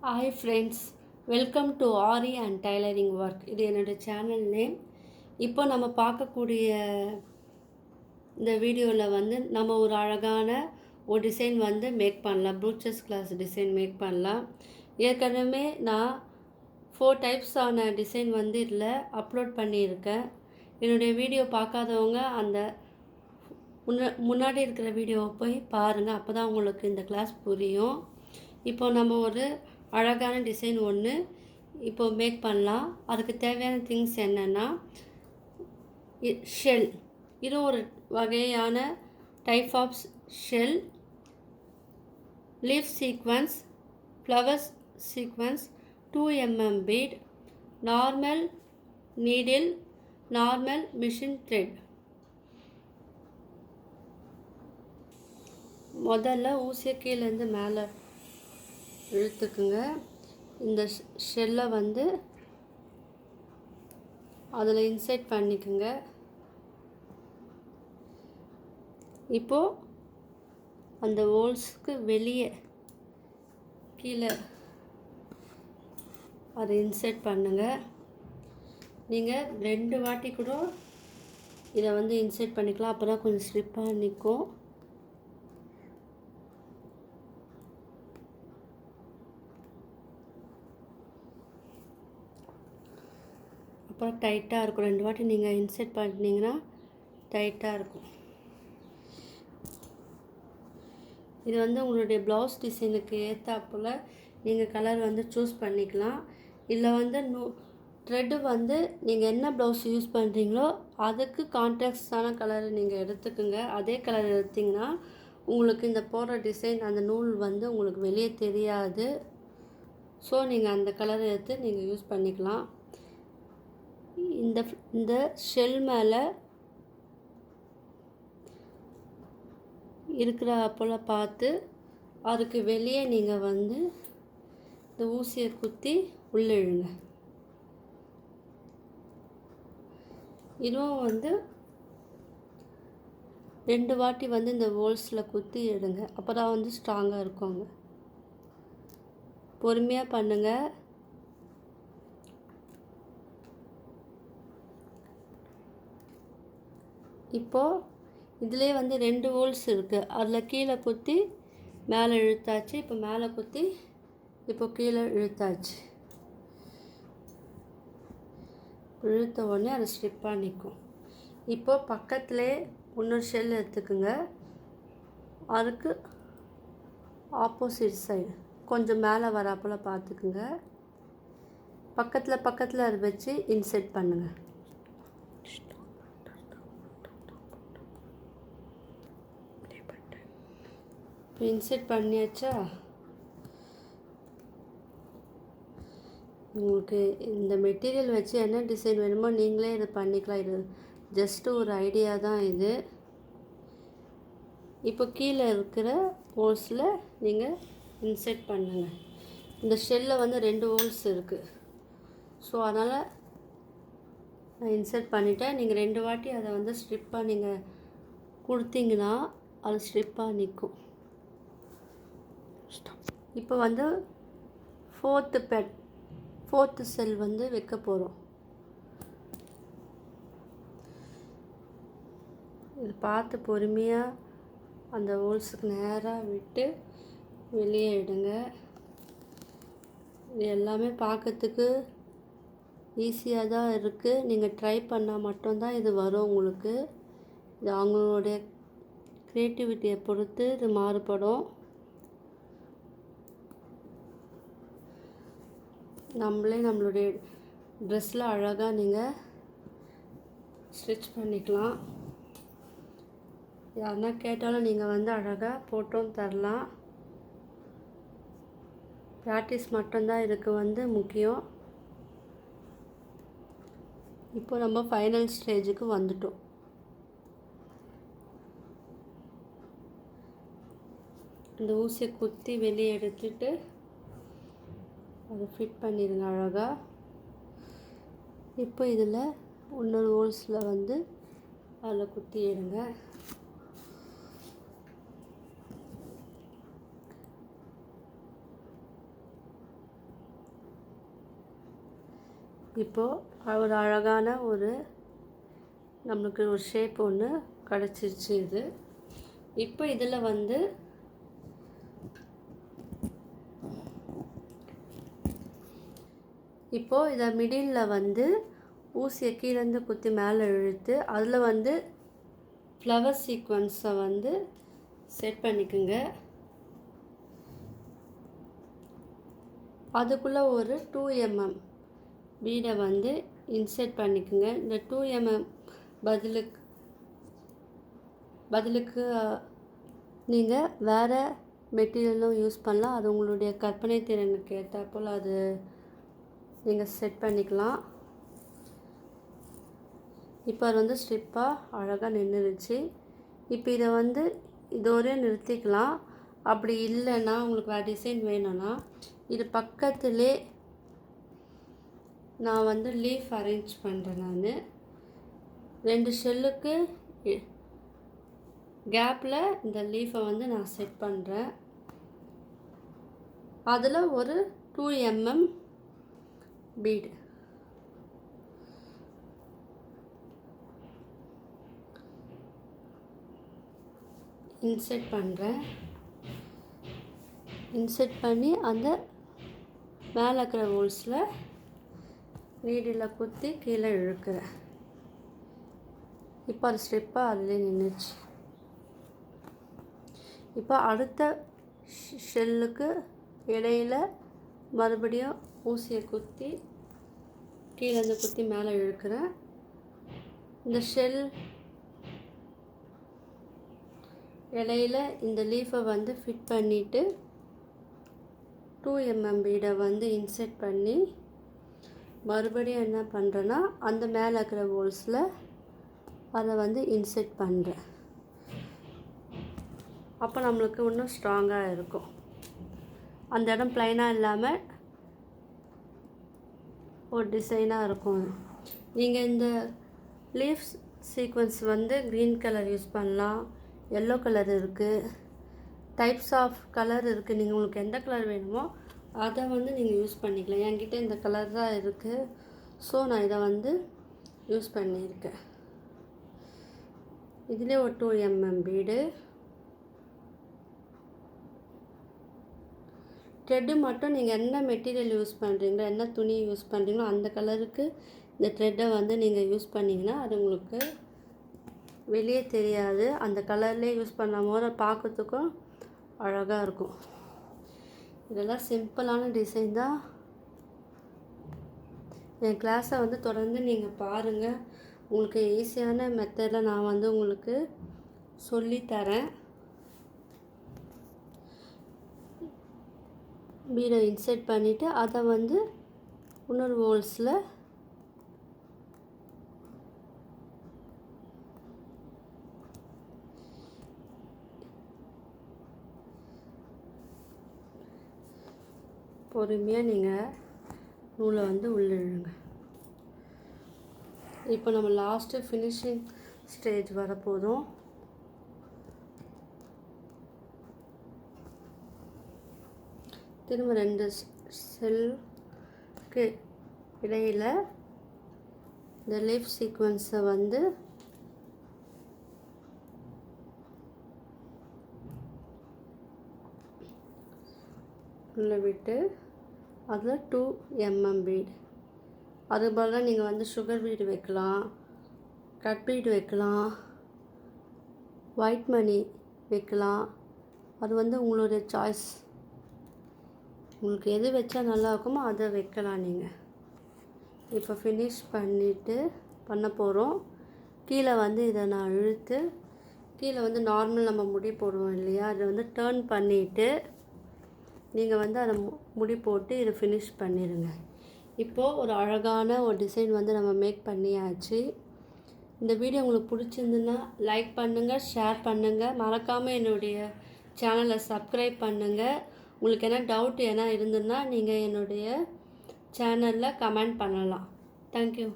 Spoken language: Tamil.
Hi friends, welcome to aari and tailoring work. இது என்னோடய சேனல் நேம். இப்போ நம்ம பார்க்கக்கூடிய இந்த வீடியோவில் வந்து நம்ம ஒரு அழகான ஒரு டிசைன் வந்து மேக் பண்ணலாம். ப்ரூச்சஸ் கிளாஸ் டிசைன் மேக் பண்ணலாம். ஏற்கனவே நான் 4 டைப்ஸான டிசைன் வந்து இதில் அப்லோட் பண்ணியிருக்கேன். என்னுடைய வீடியோ பார்க்காதவங்க அந்த முன்னாடி இருக்கிற வீடியோவை போய் பாருங்கள். அப்போ தான் உங்களுக்கு இந்த கிளாஸ் புரியும். இப்போ நம்ம ஒரு அழகான டிசைன் ஒன்று இப்போ மேக் பண்ணலாம். அதுக்கு தேவையான திங்ஸ் என்னென்னா, ஷெல், இது ஒரு வகையான type of shell, leaf sequence, flowers sequence, 2mm bead, normal needle, normal machine thread. முதல்ல ஊசியை கீழேருந்து மேலே இழுத்துக்குங்க. இந்த ஷெல்லை வந்து அதில் இன்சர்ட் பண்ணிக்குங்க. இப்போது அந்த ஹோல்ஸ்க்கு வெளியே கீழே அதை இன்சர்ட் பண்ணுங்கள். நீங்கள் 2 வாட்டி கூட இதை வந்து இன்சர்ட் பண்ணிக்கலாம். அப்போ தான் கொஞ்சம் ஸ்லிப்பாக நிற்கும். அப்புறம் டைட்டாக இருக்கும். 2 வாட்டி நீங்கள் இன்சர்ட் பண்ணிங்கன்னா டைட்டாக இருக்கும். இது வந்து உங்களுடைய ப்ளவுஸ் டிசைனுக்கு ஏற்றாப்புல நீங்கள் கலர் வந்து சூஸ் பண்ணிக்கலாம். இதில் வந்து த்ரெட்டு வந்து நீங்கள் என்ன ப்ளவுஸ் யூஸ் பண்ணுறீங்களோ அதுக்கு கான்ட்ராஸ்டான கலரை நீங்கள் எடுத்துக்குங்க. அதே கலர் எடுத்திங்கன்னா உங்களுக்கு இந்த போடுற டிசைன் அந்த நூல் வந்து உங்களுக்கு வெளியே தெரியாது. ஸோ நீங்கள் அந்த கலரை எடுத்து நீங்கள் யூஸ் பண்ணிக்கலாம். இந்த ஷெல் மேலே இருக்கிற போல் பார்த்து அதுக்கு வெளியே நீங்கள் வந்து இந்த ஊசியை குத்தி உள்ளே இழுங்க. இதுவும் வந்து 2 வாட்டி வந்து இந்த ஹோல்ஸில் குத்தி எடுங்க. அப்போ தான் வந்து ஸ்ட்ராங்காக இருக்குங்க. பொறுமையாக பண்ணுங்கள். இப்போது இதிலே வந்து 2 ஹோல்ஸ் இருக்குது. அதில் கீழே குத்தி மேலே இழுத்தாச்சு. இப்போ மேலே குத்தி இப்போ கீழே இழுத்தாச்சு. இழுத்த உடனே அது ஸ்லிப்பாக நிற்கும். இப்போது பக்கத்துலேயே இன்னொரு ஷெல் எடுத்துக்குங்க. அதுக்கு ஆப்போசிட் சைடு கொஞ்சம் மேலே வராப்போல் பார்த்துக்குங்க. பக்கத்தில் அதை வச்சு இன்செர்ட் பண்ணுங்கள். இப்போ இன்சர்ட் பண்ணியாச்சா? உங்களுக்கு இந்த மெட்டீரியல் வச்சு என்ன டிசைன் வேணுமோ நீங்களே இதை பண்ணிக்கலாம். இது ஜஸ்ட்டு ஒரு ஐடியா தான் இது. இப்போ கீழே இருக்கிற ஹோல்ஸில் நீங்கள் இன்சர்ட் பண்ணுங்கள். இந்த ஷெல்லில் வந்து 2 ஹோல்ஸ் இருக்குது. ஸோ அதனால் நான் இன்சர்ட் பண்ணிவிட்டேன். நீங்கள் 2 வாட்டி அதை வந்து ஸ்ட்ரிப்பாக நீங்கள் கொடுத்தீங்கன்னா அது ஸ்ட்ரிப்பாக நிற்கும். இப்போ வந்து 4th செல் வந்து வைக்க போகிறோம். இது பார்த்து பொறுமையாக அந்த ஹோல்ஸுக்கு நேராக விட்டு வெளியே எடுங்க. இது எல்லாமே பார்க்கறதுக்கு ஈஸியாக தான் இருக்குது. நீங்கள் ட்ரை பண்ணால் மட்டும்தான் இது வரும் உங்களுக்கு. இது அவங்களுடைய க்ரியேட்டிவிட்டியை பொறுத்து இது மாறுபடும். நம்மளுடைய ட்ரெஸ்ஸில் அழகாக நீங்கள் ஸ்டிச் பண்ணிக்கலாம். யாருன்னா கேட்டாலும் நீங்கள் வந்து அழகாக போட்டும் தரலாம். ப்ராக்டிஸ் மட்டும்தான் இதுக்கு வந்து முக்கியம். இப்போ நம்ம ஃபைனல் ஸ்டேஜுக்கு வந்துட்டோம். இந்த ஊசியை குத்தி வெளியே எடுத்துட்டு அதை ஃபிட் பண்ணிடுங்க அழகாக. இப்போ இதில் இன்னொரு ஹோல்ஸில் வந்து அதில் குத்தி எடுங்க. இப்போது ஒரு அழகான ஒரு நம்மளுக்கு ஒரு ஷேப் ஒன்று கிடச்சிருச்சு. இது இப்போ இதில் வந்து இப்போது இதை மிடில் வந்து ஊசியை கீழேருந்து குத்தி மேலே இழுத்து அதில் வந்து ஃப்ளவர் சீக்வன்ஸை வந்து செட் பண்ணிக்கோங்க. அதுக்குள்ளே ஒரு 2 mm பீடை வந்து இன்சர்ட் பண்ணிக்கோங்க. இந்த 2 mm பதிலுக்கு நீங்கள் வேறு மெட்டீரியலும் யூஸ் பண்ணலாம். அது உங்களுடைய கற்பனை திறனுக்கு ஏற்றாப்போல் அது நீங்கள் செட் பண்ணிக்கலாம். இப்போ அது வந்து ஸ்ட்ரிப்பாக அழகாக நின்றுடுச்சு. இப்போ இதை வந்து இதோடய நிறுத்திக்கலாம். அப்படி இல்லைன்னா உங்களுக்கு வேறு டிசைன் வேணும்னா இது பக்கத்திலே நான் வந்து லீஃப் அரேஞ்ச் பண்ணுறேன். நான் 2 ஷெல்லுக்கு கேப்பில் இந்த லீஃபை வந்து நான் செட் பண்ணுறேன். அதில் ஒரு 2 mm பீடு இன்சர்ட் பண்ணுறேன். இன்சர்ட் பண்ணி அந்த மேலே இருக்கிற ஹோல்ஸில் நீடில் குத்தி கீழே இழுக்கிறேன். இப்போ அது ஸ்ட்ரிப்பாக அதிலே நின்றுச்சு. இப்போ அடுத்த ஷெல்லுக்கு இடையில் மறுபடியும் ஊசியை குத்தி கீழேருந்து குத்தி மேலே இழுக்கிறேன். இந்த ஷெல் இடையில் இந்த லீஃபை வந்து ஃபிட் பண்ணிவிட்டு 2 mm பீடை வந்து இன்சர்ட் பண்ணி மறுபடியும் என்ன பண்ணுறேன்னா அந்த மேலே இருக்கிற ஹோல்ஸில் அதை வந்து இன்சர்ட் பண்ணுறேன். அப்போ நம்மளுக்கு இன்னும் ஸ்ட்ராங்காக இருக்கும். அந்த இடம் ப்ளைனாக இல்லாமல் ஒரு டிசைனாக இருக்கும். நீங்கள் இந்த லீஃப் சீக்வன்ஸ் வந்து க்ரீன் கலர் யூஸ் பண்ணலாம், எல்லோ கலர் இருக்குது, டைப்ஸ் ஆஃப் கலர் இருக்குது. நீங்கள் உங்களுக்கு எந்த கலர் வேணுமோ அதை வந்து நீங்கள் யூஸ் பண்ணிக்கலாம். என்கிட்ட இந்த கலர் தான் இருக்குது, ஸோ நான் இதை வந்து யூஸ் பண்ணியிருக்கேன். இதிலே ஒரு 2 mm பீடு. த்ரெட்டு மட்டும் நீங்கள் என்ன மெட்டீரியல் யூஸ் பண்ணுறீங்களோ, என்ன துணி யூஸ் பண்ணுறீங்களோ அந்த கலருக்கு இந்த த்ரெட்டை வந்து நீங்கள் யூஸ் பண்ணிங்கன்னா அது உங்களுக்கு வெளியே தெரியாது. அந்த கலர்லேயே யூஸ் பண்ணும் போது பார்க்கறதுக்கும் அழகாக இருக்கும். இதெல்லாம் சிம்பிளான டிசைன் தான். என் கிளாஸை வந்து தொடர்ந்து நீங்கள் பாருங்கள். உங்களுக்கு ஈஸியான மெத்தடில் நான் வந்து உங்களுக்கு சொல்லித்தரேன். பீடை இன்சர்ட் பண்ணிவிட்டு அதை வந்து இன்னொரு ஹோல்ஸில் பொறுமையாக நீங்கள் நூலை வந்து உள்ளிழுங்க. இப்போ நம்ம லாஸ்ட்டு ஃபினிஷிங் ஸ்டேஜ் வரப்போதும். திரும்ப 2 செல்லுக்கு இடையில் இந்த லீஃப் சீக்வன்ஸை வந்து உள்ளே விட்டு அதில் 2 mm பீட். அதுபோல் நீங்கள் வந்து சுகர் பீடு வைக்கலாம், கட் பீடு வைக்கலாம், ஒயிட் மணி வைக்கலாம். அது வந்து உங்களுடைய சாய்ஸ். உங்களுக்கு எது வச்சா நல்லா இருக்குமோ அதை வைக்கலாம் நீங்கள். இப்போ ஃபினிஷ் பண்ண போகிறோம். கீழே வந்து இதை நான் இழுத்து கீழே வந்து நார்மல் நம்ம முடி போடுவோம் இல்லையா, அதை வந்து டேர்ன் பண்ணிவிட்டு நீங்கள் வந்து அதை முடி போட்டு இதை ஃபினிஷ் பண்ணிடுங்க. இப்போது ஒரு அழகான ஒரு டிசைன் வந்து நம்ம மேக் பண்ணியாச்சு. இந்த வீடியோ உங்களுக்கு பிடிச்சிருந்துன்னா லைக் பண்ணுங்கள், ஷேர் பண்ணுங்கள், மறக்காமல் என்னுடைய சேனலை சப்ஸ்கிரைப் பண்ணுங்கள். உங்களுக்கு என்ன டவுட் இருந்ததுன்னா நீங்கள் என்னுடைய சேனலில் கமெண்ட் பண்ணலாம். தேங்க்யூ.